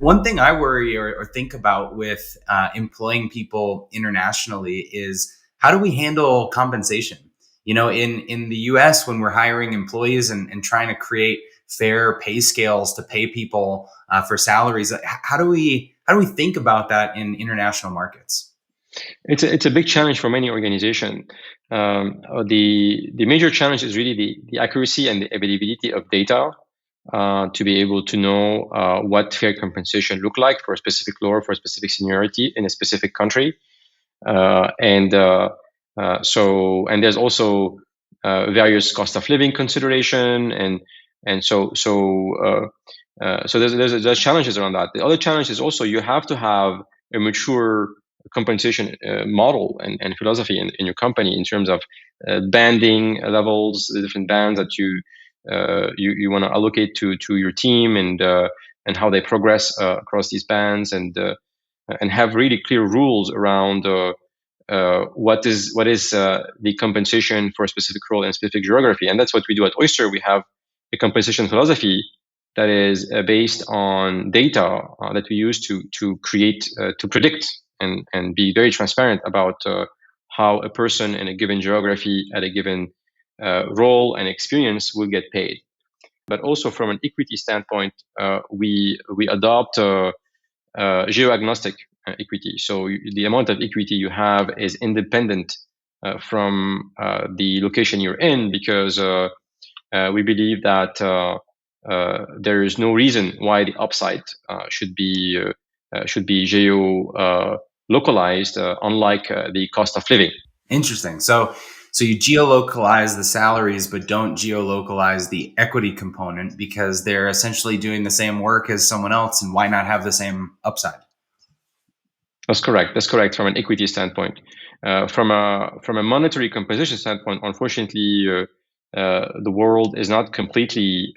one thing I worry or think about with employing people internationally is how do we handle compensation? In the US, when we're hiring employees and trying to create fair pay scales to pay people for salaries, how do we think about that in international markets? It's a big challenge for many organizations. The major challenge is really the accuracy and the availability of data to be able to know what fair compensation look like for a specific role, for a specific seniority in a specific country. And there's also various cost of living consideration, so there's challenges around that. The other challenge is also you have to have a mature compensation model and philosophy in your company in terms of banding levels, the different bands that you want to allocate to your team, and how they progress across these bands, and have really clear rules around what is the compensation for a specific role in a specific geography. And that's what we do at Oyster. We have a compensation philosophy that is based on data that we use to create to predict and be very transparent about how a person in a given geography at a given role and experience will get paid. But also from an equity standpoint, we adopt geo-agnostic equity. So the amount of equity you have is independent from the location you're in, because we believe that there is no reason why the upside should be geo localized, unlike the cost of living. Interesting. So you geolocalize the salaries, but don't geolocalize the equity component because they're essentially doing the same work as someone else, and why not have the same upside? That's correct. That's correct from an equity standpoint. From a monetary composition standpoint, unfortunately, the world is not completely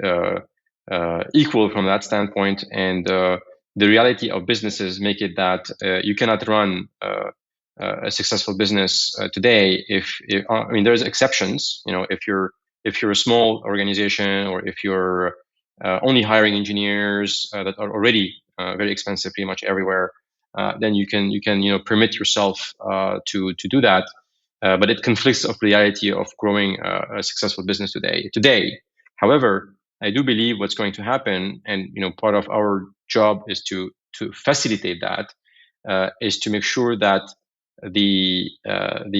equal from that standpoint, and the reality of businesses make it that you cannot run a successful business today. I mean, there's exceptions. If you're a small organization, or if you're only hiring engineers that are already very expensive pretty much everywhere, then you can permit yourself to do that. But it conflicts of reality of growing a successful business today. However, I do believe what's going to happen, and part of our job is to facilitate that, is to make sure that the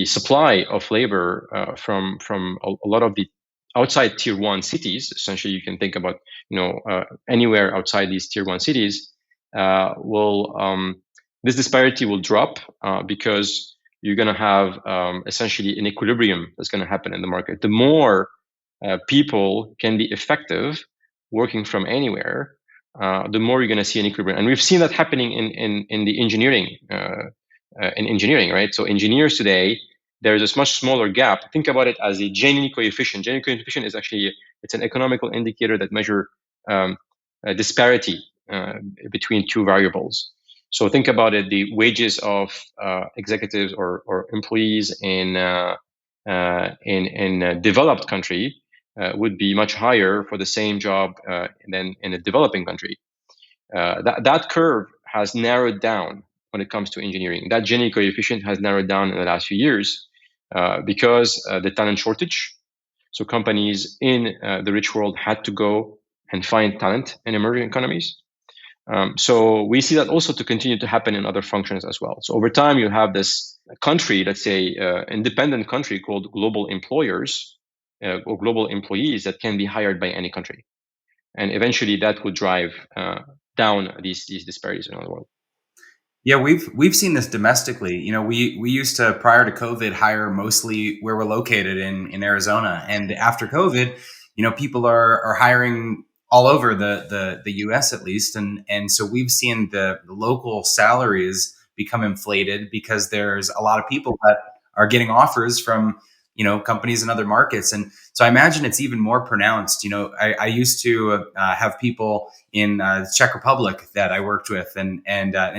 supply of labor from a lot of the outside tier one cities, essentially you can think about anywhere outside these tier one cities, this disparity will drop because you're going to have essentially an equilibrium that's going to happen in the market. The more people can be effective working from anywhere, the more you're going to see an equilibrium. And we've seen that happening in the engineering, right? So engineers today, there's a much smaller gap. Think about it as a Gini coefficient. Gini coefficient is actually, it's an economical indicator that measure a disparity between two variables. So think about it: the wages of executives or employees in a developed country would be much higher for the same job than in a developing country. That curve has narrowed down when it comes to engineering. That Gini coefficient has narrowed down in the last few years because the talent shortage. So companies in the rich world had to go and find talent in emerging economies. So we see that also to continue to happen in other functions as well. So over time, you have this country, let's say independent country called global employers or global employees that can be hired by any country. And eventually that would drive down these disparities in the world. Yeah, we've seen this domestically. We used to, prior to COVID, hire mostly where we're located in Arizona, and after COVID, people are hiring all over the U.S. at least, and so we've seen the local salaries become inflated because there's a lot of people that are getting offers from companies in other markets. And so I imagine it's even more pronounced. I used to have people in the Czech Republic that I worked with, and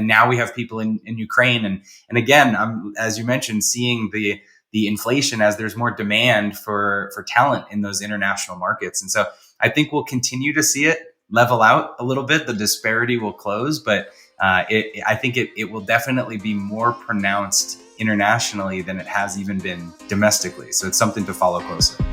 now we have people in Ukraine. And again, I'm, as you mentioned, seeing the inflation as there's more demand for talent in those international markets. And so I think we'll continue to see it, level out a little bit. The disparity will close, but I think it will definitely be more pronounced internationally than it has even been domestically. So it's something to follow closely.